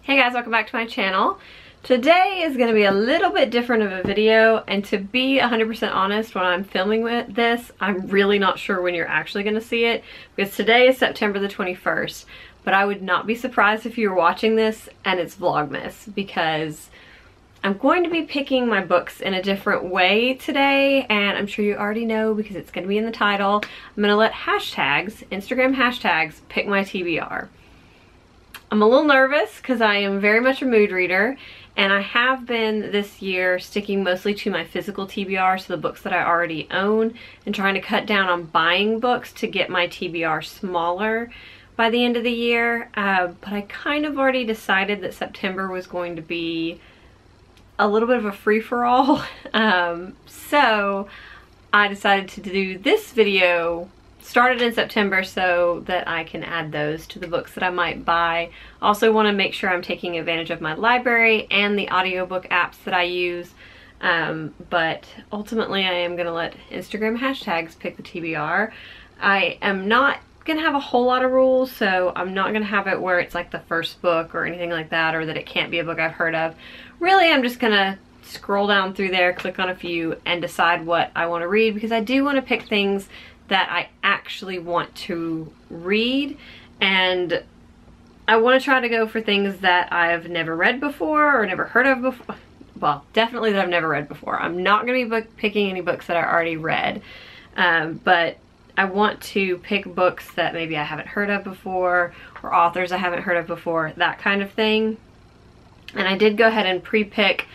Hey guys, welcome back to my channel. Today is going to be a little bit different of a video, and to be 100% honest, when I'm filming with this, I'm really not sure when you're actually going to see it, because today is September the 21st, but I would not be surprised if you were watching this and it's Vlogmas, because I'm going to be picking my books in a different way today, and I'm sure you already know because it's going to be in the title. I'm going to let hashtags, Instagram hashtags, pick my TBR. I'm a little nervous because I am very much a mood reader, and I have been this year sticking mostly to my physical TBR, so the books that I already own, and trying to cut down on buying books to get my TBR smaller by the end of the year. But I kind of already decided that September was going to be a little bit of a free-for-all. So I decided to do this video started in September so that I can add those to the books that I might buy. Also want to make sure I'm taking advantage of my library and the audiobook apps that I use. But ultimately I am going to let Instagram hashtags pick the TBR. I am not going to have a whole lot of rules, so I'm not going to have it where it's like the first book or anything like that, or that it can't be a book I've heard of. Really, I'm just going to scroll down through there, click on a few, and decide what I want to read, because I do want to pick things that I actually want to read, and I want to try to go for things that I've never read before or never heard of before. Well, definitely that I've never read before. I'm not going to be picking any books that I already read, but I want to pick books that maybe I haven't heard of before, or authors I haven't heard of before, that kind of thing. And I did go ahead and pre-pick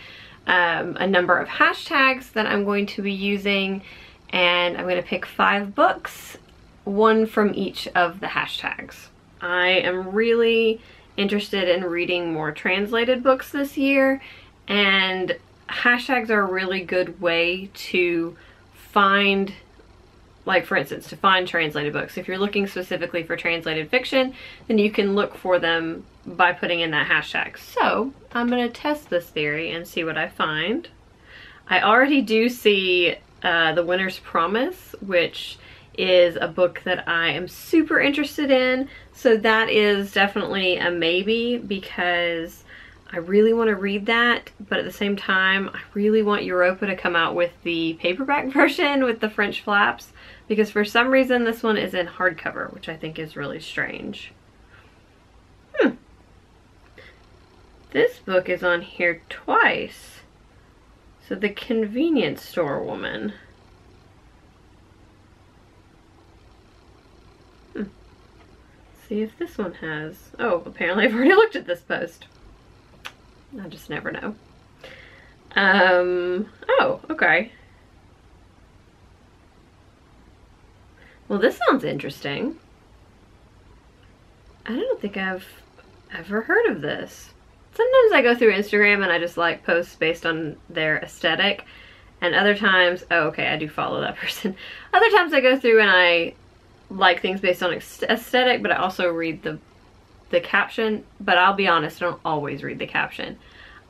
a number of hashtags that I'm going to be using, and I'm going to pick 5 books, one from each of the hashtags. I am really interested in reading more translated books this year, and hashtags are a really good way to find, like for instance, to find translated books. If you're looking specifically for translated fiction, then you can look for them by putting in that hashtag. So I'm going to test this theory and see what I find. I already do see The Winter's Promise, which is a book that I am super interested in, so that is definitely a maybe, because I really want to read that, but at the same time I really want Europa to come out with the paperback version with the French flaps, because for some reason this one is in hardcover, which I think is really strange. This book is on here twice. So The Convenience Store Woman. See if this one has. Oh, apparently I've already looked at this post. I just never know. Oh, okay. Well, this sounds interesting. I don't think I've ever heard of this. Sometimes I go through Instagram and I just like posts based on their aesthetic, and other times, oh okay, I do follow that person. Other times I go through and I like things based on aesthetic, but I also read the caption. But I'll be honest, I don't always read the caption.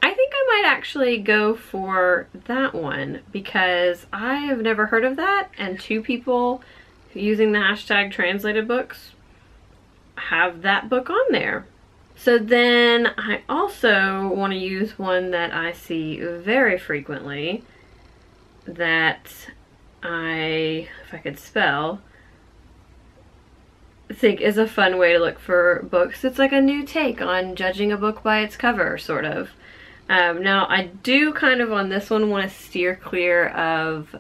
I think I might actually go for that one, because I have never heard of that, and 2 people using the hashtag translated books have that book on there. So then I also want to use one that I see very frequently, that I, if I could spell, think is a fun way to look for books. It's like a new take on judging a book by its cover, sort of. Now I do kind of on this one want to steer clear of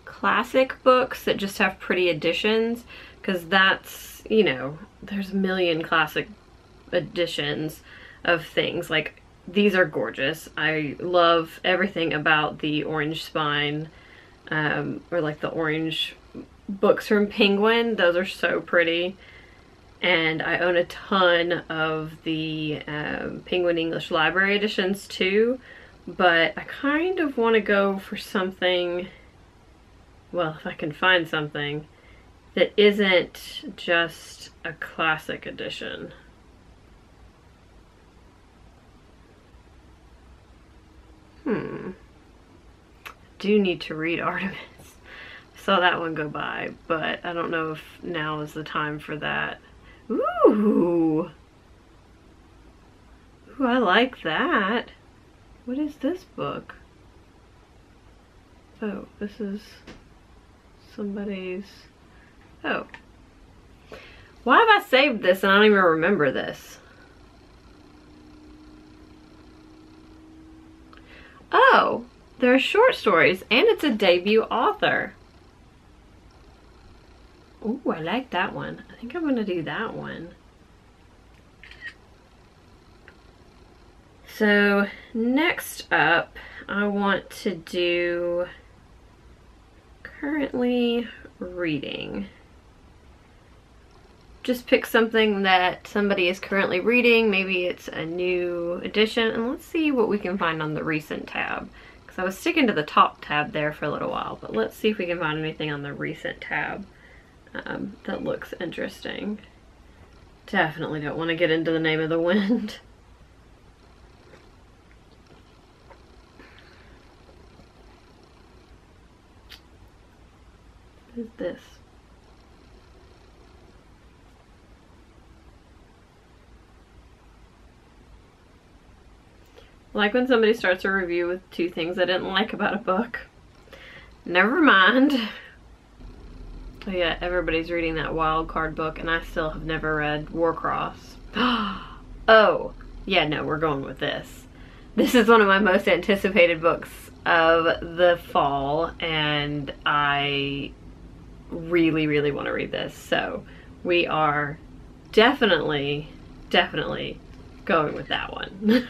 classic books that just have pretty editions, because that's, you know, there's a million classic editions of things. Like, these are gorgeous. I love everything about the orange spine, or like the orange books from Penguin. Those are so pretty. And I own a ton of the Penguin English Library editions too, but I kind of want to go for something, well, if I can find something that isn't just a classic edition. Do need to read Artemis. Saw that one go by, but I don't know if now is the time for that. Ooh! Ooh, I like that. What is this book? Oh, this is somebody's... Oh. Why have I saved this and I don't even remember this? Oh, they're short stories and it's a debut author. Ooh, I like that one. I think I'm gonna do that one. So next up, I want to do currently reading. Just pick something that somebody is currently reading. Maybe it's a new edition, and let's see what we can find on the recent tab. Because I was sticking to the top tab there for a little while, but let's see if we can find anything on the recent tab that looks interesting. Definitely don't want to get into the Name of the Wind. What is this? Like when somebody starts a review with 2 things I didn't like about a book. Never mind. Oh yeah, everybody's reading that wild card book and I still have never read Warcross. Oh, yeah, no, we're going with this. This is one of my most anticipated books of the fall and I really, really want to read this. So we are definitely going with that one.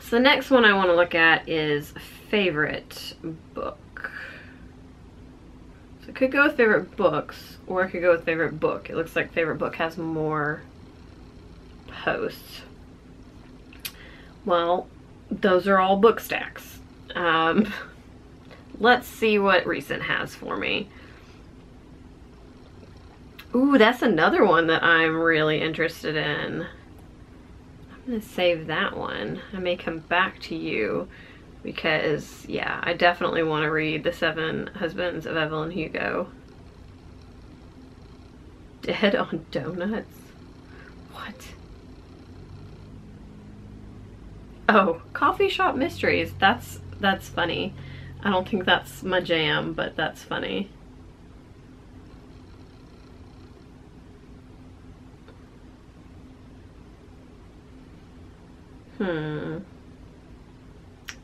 So the next one I want to look at is favorite book. So I could go with favorite books, or I could go with favorite book. It looks like favorite book has more posts. Well, those are all book stacks. Let's see what recent has for me. Ooh, that's another one that I'm really interested in. I'm gonna save that one. I may come back to you because, yeah, I definitely want to read The 7 Husbands of Evelyn Hugo. Dead on Donuts? What? Oh, Coffee Shop Mysteries. That's funny. I don't think that's my jam, but that's funny.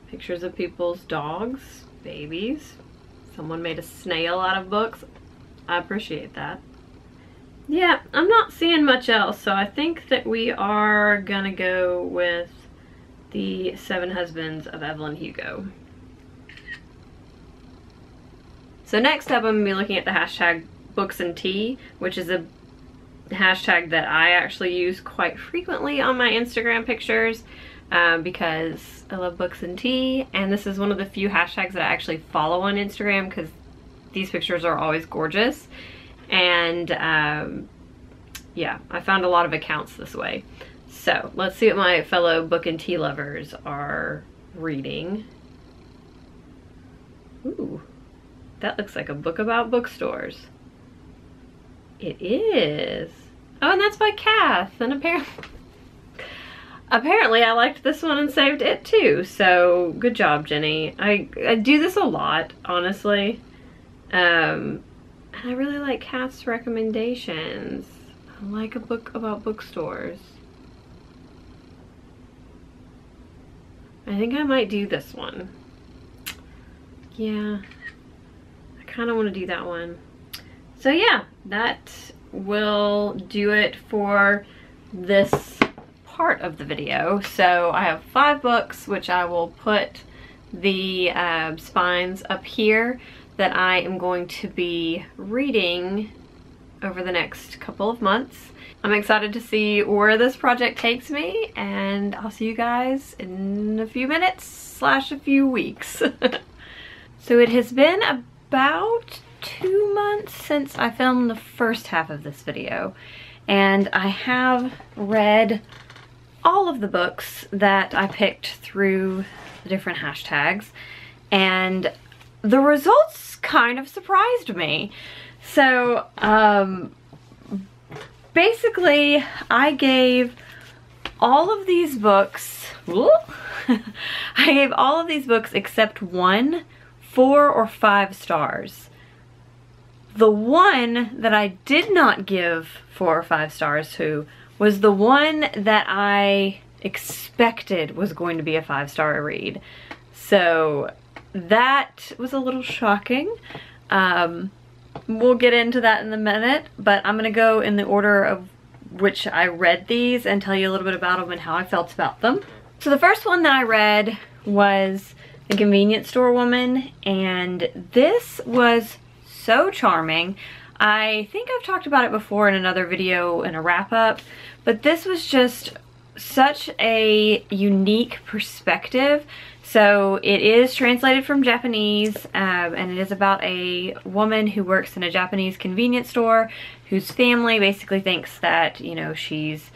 Pictures of people's dogs, babies. Someone made a snail out of books. I appreciate that. Yeah, I'm not seeing much else, so I think that we are gonna go with The 7 Husbands of Evelyn Hugo. So next up, I'm gonna be looking at the hashtag books and tea, which is a hashtag that I actually use quite frequently on my Instagram pictures because I love books and tea, and this is one of the few hashtags that I actually follow on Instagram because these pictures are always gorgeous. And yeah, I found a lot of accounts this way. So let's see what my fellow book and tea lovers are reading. Ooh, that looks like a book about bookstores. It is. Oh, and that's by Kath, and apparently I liked this one and saved it too, so good job, Jenny. I do this a lot, honestly. And I really like Kath's recommendations. I like a book about bookstores. I think I might do this one. Yeah, I kind of want to do that one. So yeah, that will do it for this part of the video. So I have 5 books, which I will put the spines up here, that I am going to be reading over the next couple of months. I'm excited to see where this project takes me, and I'll see you guys in a few minutes / a few weeks. So it has been about 2 months since I filmed the first half of this video, and I have read all of the books that I picked through the different hashtags, and the results kind of surprised me. So basically I gave all of these books, I gave all of these books except one 4 or 5 stars. The one that I did not give 4 or 5 stars to was the one that I expected was going to be a 5-star read. So that was a little shocking. We'll get into that in a minute, but I'm gonna go in the order of which I read these and tell you a little bit about them and how I felt about them. So the first one that I read was The Convenience Store Woman, and this was so charming. I think I've talked about it before in another video in a wrap-up, but this was just such a unique perspective. So it is translated from Japanese, and it is about a woman who works in a Japanese convenience store whose family basically thinks that, you know, she's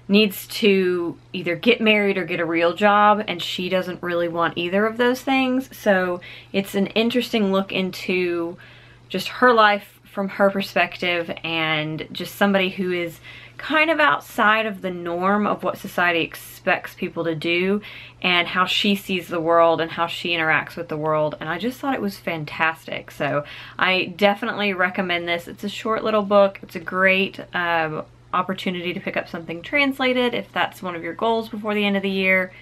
needs to either get married or get a real job, and she doesn't really want either of those things. So it's an interesting look into just her life from her perspective, and just somebody who is kind of outside of the norm of what society expects people to do, and how she sees the world and how she interacts with the world. And I just thought it was fantastic. So I definitely recommend this. It's a short little book. It's a great opportunity to pick up something translated if that's one of your goals before the end of the year.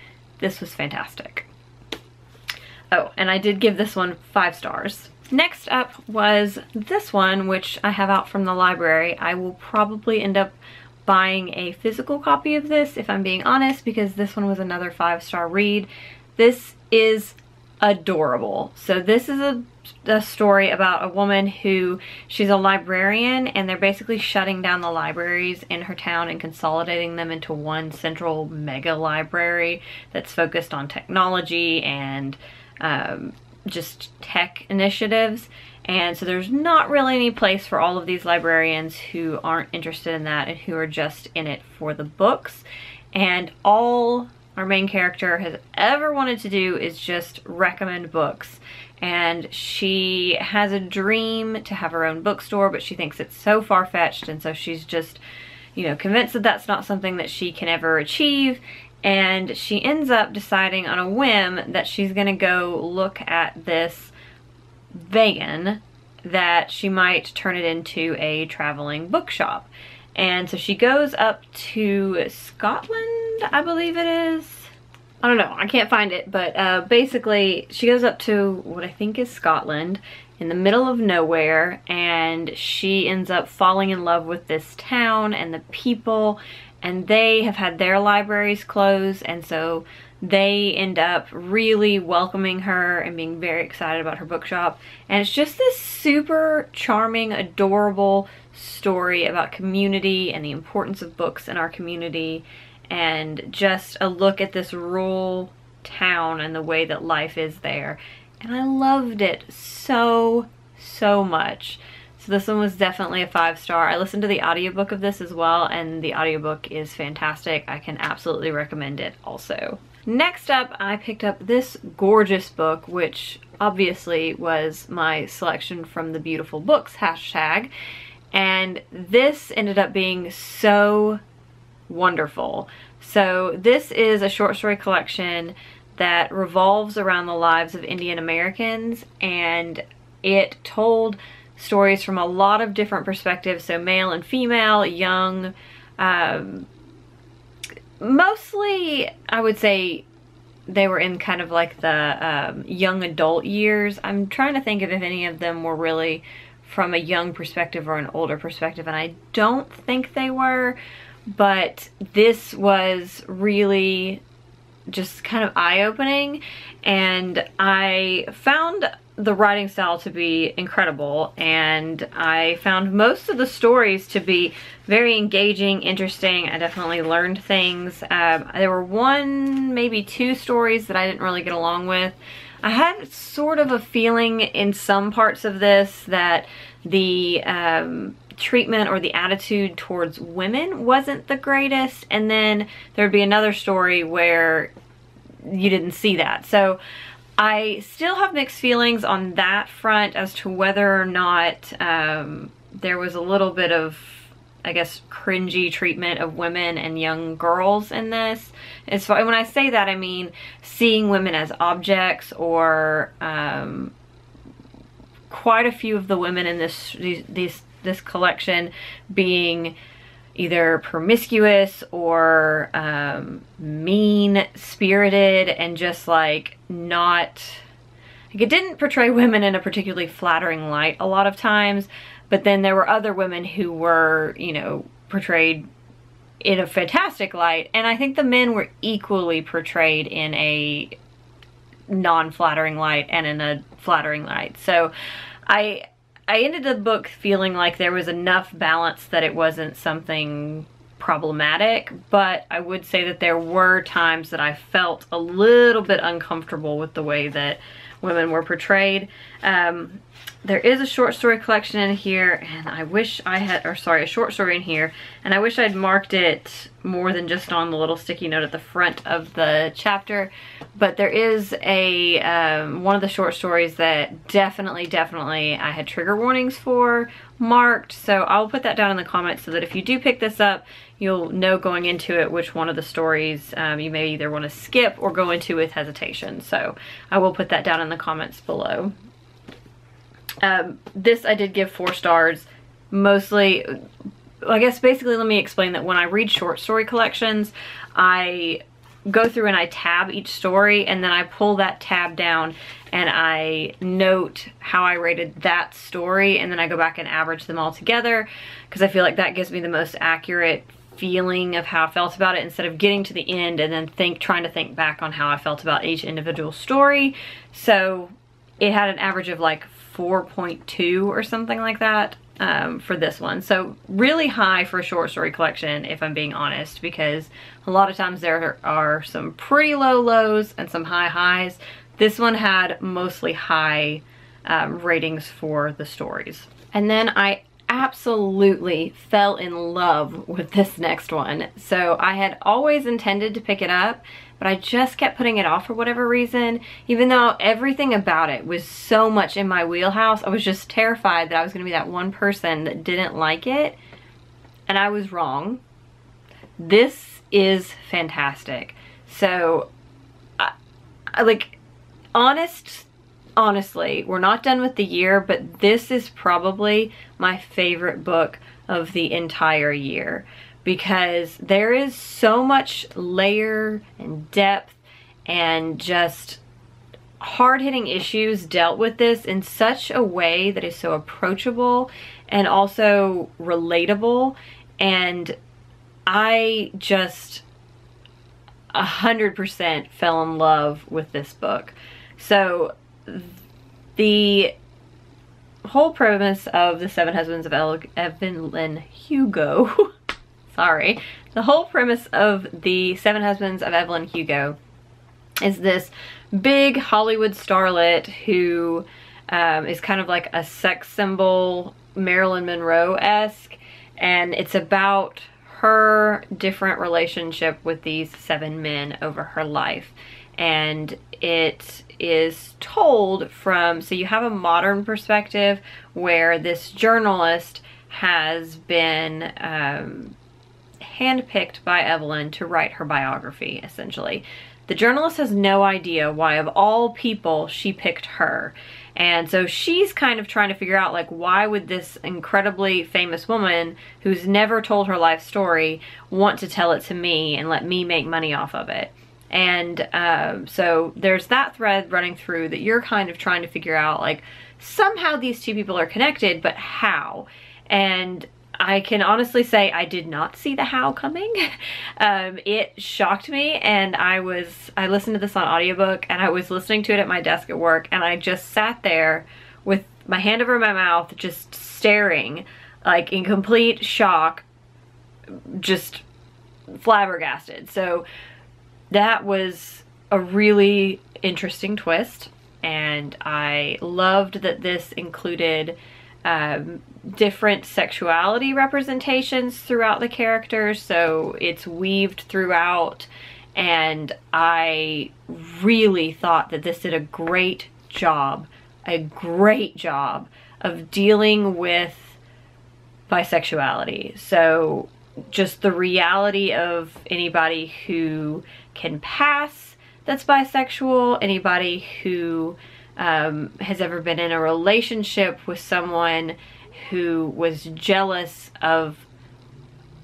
This was fantastic. Oh, and I did give this one 5 stars. Next up was this one, which I have out from the library. I will probably end up buying a physical copy of this, if I'm being honest, because this one was another 5-star read. This is adorable. So this is a story about a woman who, she's a librarian, and they're basically shutting down the libraries in her town and consolidating them into one central mega library that's focused on technology and just tech initiatives. And so there's not really any place for all of these librarians who aren't interested in that and who are just in it for the books. And all our main character has ever wanted to do is just recommend books. And she has a dream to have her own bookstore, but she thinks it's so far-fetched, and so she's just, you know, convinced that that's not something that she can ever achieve. And she ends up deciding on a whim that she's gonna go look at this vein, that she might turn it into a traveling bookshop. And so she goes up to Scotland, I believe it is. I don't know, I can't find it, but basically she goes up to what I think is Scotland in the middle of nowhere, and she ends up falling in love with this town and the people, and they have had their libraries closed, and so they end up really welcoming her and being very excited about her bookshop. And it's just this super charming, adorable story about community and the importance of books in our community, and just a look at this rural town and the way that life is there. And I loved it so much. So this one was definitely a 5-star. I listened to the audiobook of this as well, and the audiobook is fantastic. I can absolutely recommend it also. Next up, I picked up this gorgeous book, which obviously was my selection from the beautiful books hashtag. And this ended up being so wonderful. So this is a short story collection that revolves around the lives of Indian Americans, and it told stories from a lot of different perspectives, so male and female, young, mostly I would say they were in kind of like the young adult years. I'm trying to think of if any of them were really from a young perspective or an older perspective, and I don't think they were, but this was really just kind of eye-opening, and I found the writing style to be incredible, and I found most of the stories to be very engaging, interesting. I definitely learned things. There were maybe two stories that I didn't really get along with. I had sort of a feeling in some parts of this that the treatment or the attitude towards women wasn't the greatest, and then there'd be another story where you didn't see that. So I still have mixed feelings on that front as to whether or not there was a little bit of I guess, cringy treatment of women and young girls in this. As far, when I say that, I mean seeing women as objects, or quite a few of the women in this collection being either promiscuous or mean-spirited, and just like not, like, it didn't portray women in a particularly flattering light a lot of times, but then there were other women who were, you know, portrayed in a fantastic light, and I think the men were equally portrayed in a non-flattering light and in a flattering light. So I ended the book feeling like there was enough balance that it wasn't something problematic, but I would say that there were times that I felt a little bit uncomfortable with the way that women were portrayed. There is a short story collection in here, and I wish I had, or sorry, a short story in here, and I wish I'd marked it more than just on the little sticky note at the front of the chapter. But there is a one of the short stories that definitely I had trigger warnings for marked, so I'll put that down in the comments so that if you do pick this up, you'll know going into it which one of the stories you may either want to skip or go into with hesitation. So I will put that down in the comments below. This I did give 4 stars, mostly, I guess basically let me explain that when I read short story collections, I go through and I tab each story, and then I pull that tab down and I note how I rated that story, and then I go back and average them all together, because I feel like that gives me the most accurate feeling of how I felt about it, instead of getting to the end and then trying to think back on how I felt about each individual story. So it had an average of like 4.2 or something like that for this one. So really high for a short story collection, if I'm being honest, because a lot of times there are some pretty low lows and some high highs. This one had mostly high ratings for the stories. And then I absolutely fell in love with this next one. So I had always intended to pick it up, but I just kept putting it off for whatever reason. Even though everything about it was so much in my wheelhouse, I was just terrified that I was gonna be that one person that didn't like it, and I was wrong. This is fantastic. So, honestly, we're not done with the year, but this is probably my favorite book of the entire year, because there is so much layer and depth and just hard-hitting issues dealt with this in such a way that is so approachable and also relatable. And I just 100% fell in love with this book. So the whole premise of The Seven Husbands of Evelyn Hugo sorry, the whole premise of The Seven Husbands of Evelyn Hugo is this big Hollywood starlet who is kind of like a sex symbol, Marilyn Monroe-esque, and it's about her different relationship with these 7 men over her life. And it is told from, so you have a modern perspective where this journalist has been handpicked by Evelyn to write her biography, essentially. The journalist has no idea why of all people she picked her. And so she's kind of trying to figure out, like, why would this incredibly famous woman who's never told her life story want to tell it to me and let me make money off of it? And so there's that thread running through that you're kind of trying to figure out, like, somehow these two people are connected, but how? And I can honestly say I did not see the how coming. It shocked me, and I listened to this on audiobook, and I was listening to it at my desk at work, and I just sat there with my hand over my mouth, just staring, like in complete shock, just flabbergasted. So that was a really interesting twist, and I loved that this included different sexuality representations throughout the characters, so it's weaved throughout, and I really thought that this did a great job of dealing with bisexuality. So just the reality of anybody who can pass that's bisexual, anybody who has ever been in a relationship with someone who was jealous of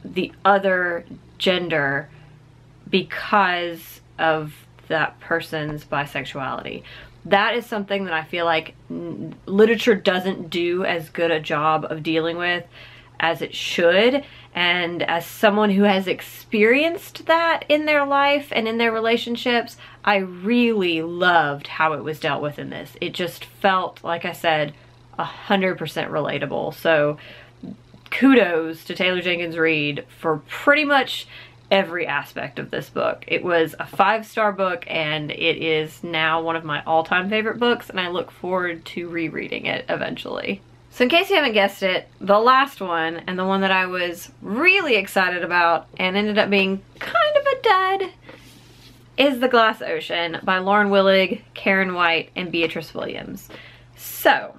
the other gender because of that person's bisexuality. That is something that I feel like literature doesn't do as good a job of dealing with as it should. And as someone who has experienced that in their life and in their relationships, I really loved how it was dealt with in this. It just felt, like I said, 100% relatable. So kudos to Taylor Jenkins Reid for pretty much every aspect of this book. It was a 5-star book, and it is now one of my all-time favorite books, and I look forward to rereading it eventually. So in case you haven't guessed it, the last one, and the one that I was really excited about and ended up being kind of a dud, is The Glass Ocean by Lauren Willig, Karen White, and Beatrice Williams. So,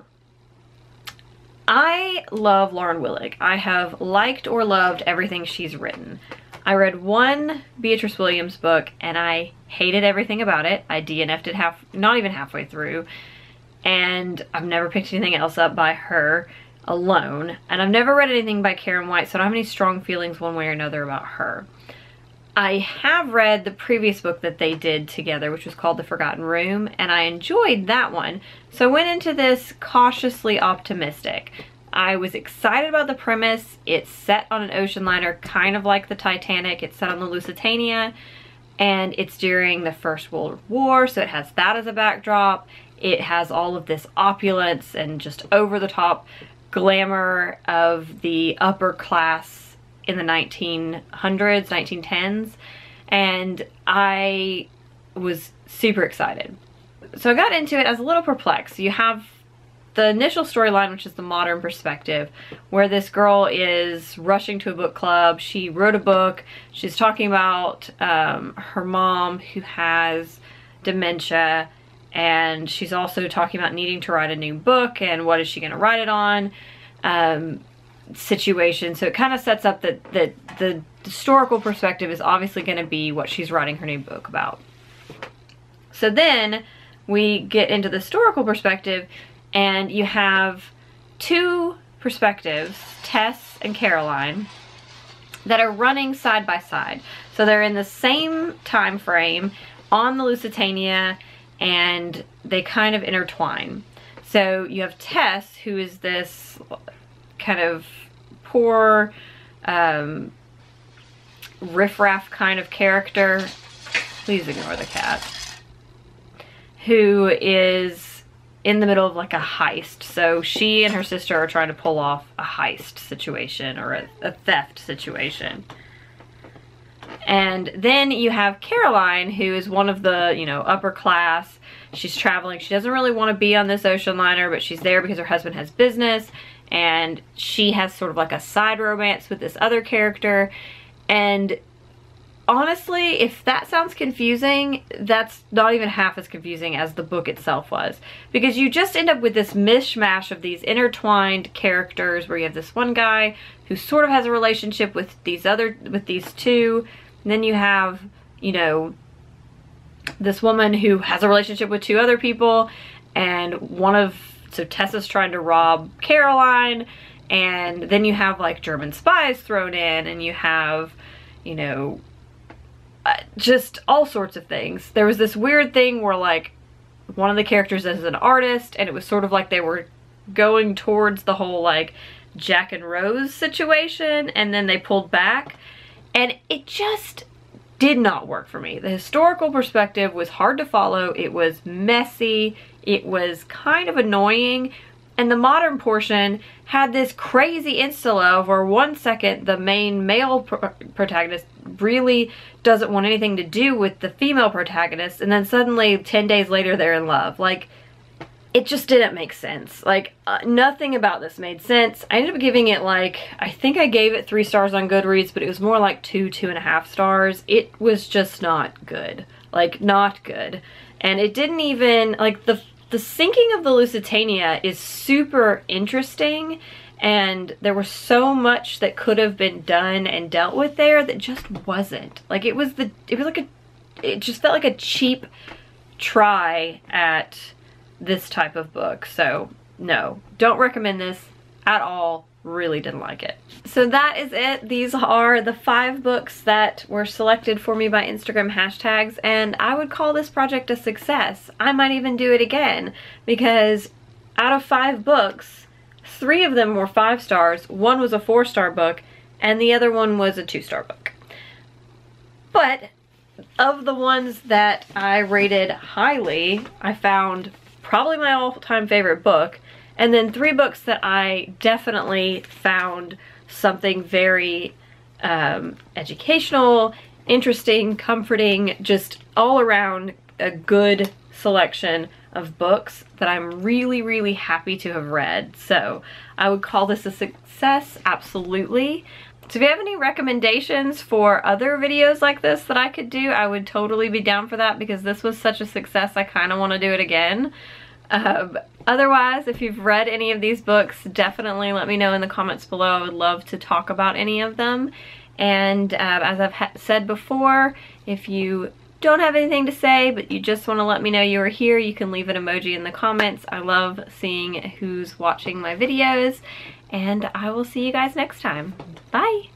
I love Lauren Willig. I have liked or loved everything she's written. I read one Beatrice Williams book and I hated everything about it. I DNF'd it not even halfway through. And I've never picked anything else up by her alone. And I've never read anything by Karen White, so I don't have any strong feelings one way or another about her. I have read the previous book that they did together, which was called The Forgotten Room, and I enjoyed that one. So I went into this cautiously optimistic. I was excited about the premise. It's set on an ocean liner, kind of like the Titanic. It's set on the Lusitania, and it's during the First World War, so it has that as a backdrop. It has all of this opulence and just over-the-top glamour of the upper class in the 1900s, 1910s, and I was super excited. So I got into it. I was a little perplexed. You have the initial storyline, which is the modern perspective, where this girl is rushing to a book club. She wrote a book. She's talking about her mom who has dementia, and she's also talking about needing to write a new book and what is she going to write it on situation. So it kind of sets up that the historical perspective is obviously going to be what she's writing her new book about. So then we get into the historical perspective, and you have two perspectives, Tess and Caroline, that are running side by side. So they're in the same time frame on the Lusitania, and they kind of intertwine. So you have Tess, who is this kind of poor, riffraff kind of character. Please ignore the cat. Who is in the middle of like a heist. So she and her sister are trying to pull off a heist situation, or a theft situation. And then you have Caroline, who is one of the, you know, upper class. She's traveling. She doesn't really want to be on this ocean liner, but she's there because her husband has business, and she has sort of like a side romance with this other character. And honestly, if that sounds confusing, that's not even half as confusing as the book itself was, because you just end up with this mishmash of these intertwined characters, where you have this one guy who sort of has a relationship with these two, and then you have, you know, this woman who has a relationship with two other people, and so Tessa's trying to rob Caroline, and then you have like German spies thrown in, and you have, you know, just all sorts of things. There was this weird thing where like one of the characters is an artist, and it was sort of like they were going towards the whole like Jack and Rose situation, and then they pulled back, and it just did not work for me. The historical perspective was hard to follow. It was messy. It was kind of annoying. And the modern portion had this crazy insta-love where 1 second the main male protagonist really doesn't want anything to do with the female protagonist, and then suddenly 10 days later they're in love. Like, it just didn't make sense. Like, nothing about this made sense. I ended up giving it like, I think I gave it 3 stars on Goodreads, but it was more like 2.5 stars. It was just not good. Like, not good. And it didn't even, like, the sinking of the Lusitania is super interesting, and there was so much that could have been done and dealt with there that just wasn't. Like it just felt like a cheap try at this type of book. So no, don't recommend this at all. Really didn't like it. So that is it. These are the 5 books that were selected for me by Instagram hashtags, and I would call this project a success. I might even do it again, because out of 5 books, 3 of them were 5 stars, 1 was a 4-star book, and the other one was a 2-star book. But of the ones that I rated highly, I found probably my all-time favorite book, and then 3 books that I definitely found something very educational, interesting, comforting, just all around a good selection of books that I'm really, really happy to have read. So I would call this a success, absolutely. So if you have any recommendations for other videos like this that I could do, I would totally be down for that, because this was such a success, I kind of want to do it again. Otherwise, if you've read any of these books, definitely let me know in the comments below. I would love to talk about any of them. And as I've said before, if you don't have anything to say, but you just want to let me know you are here, you can leave an emoji in the comments. I love seeing who's watching my videos, and I will see you guys next time. Bye!